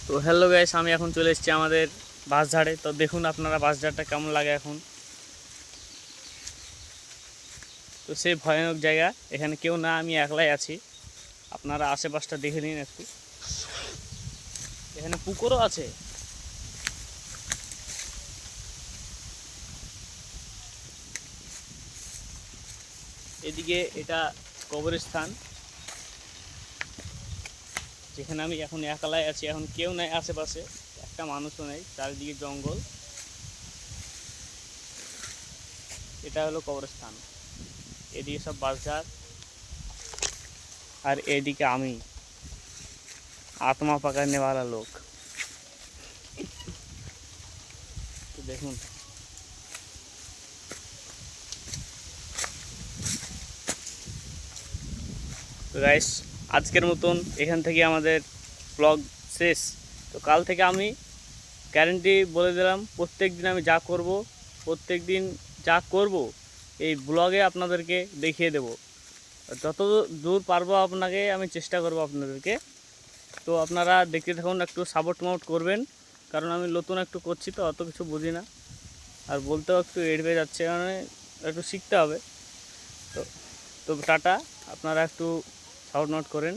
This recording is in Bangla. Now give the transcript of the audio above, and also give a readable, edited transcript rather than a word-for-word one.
তো হ্যালো গাইস, আমি এখন চলে এসেছি আমাদের বাঁশঝাড়ে। তো দেখুন আপনারা বাঁশঝাড়টা কেমন লাগে এখন। তো সেই ভয়ানক জায়গা, এখানে কেউ না, আমি একলাই আছি। আপনারা আশেপাশটা দেখে নিন একটু। এখানে পুকুরও আছে। এদিকে এটা কবরস্থান, যেখানে আমি এখন একলাই আছি। এখন কেউ নাই আশেপাশে, একটা মানুষও নেই, চারিদিকে জঙ্গল। এটা হলো কবরস্থান। এদিকে সব বাঁশঝাড়, আর এদিকে আমি, আত্মা पकड़ने वाला লোক। তো দেখুন, তো গাইস আজকের মতন এখান থেকে আমাদের ব্লগ শেষ। তো কাল থেকে আমি গ্যারেন্টি বলে দিলাম, প্রত্যেক দিন আমি যা করব এই ব্লগে আপনাদেরকে দেখিয়ে দেব। যত দূর পারবো আপনাকে আমি চেষ্টা করব আপনাদেরকে। তো আপনারা দেখতে থাকুন, একটু সাপোর্ট করবেন, কারণ আমি নতুন একটু করছি, তো অত কিছু বুঝি না, আর বলতেও একটু এড়িয়ে যাচ্ছে, মানে একটু শিখতে হবে। তো তো টাটা, আপনারা একটু সাপোর্ট করেন।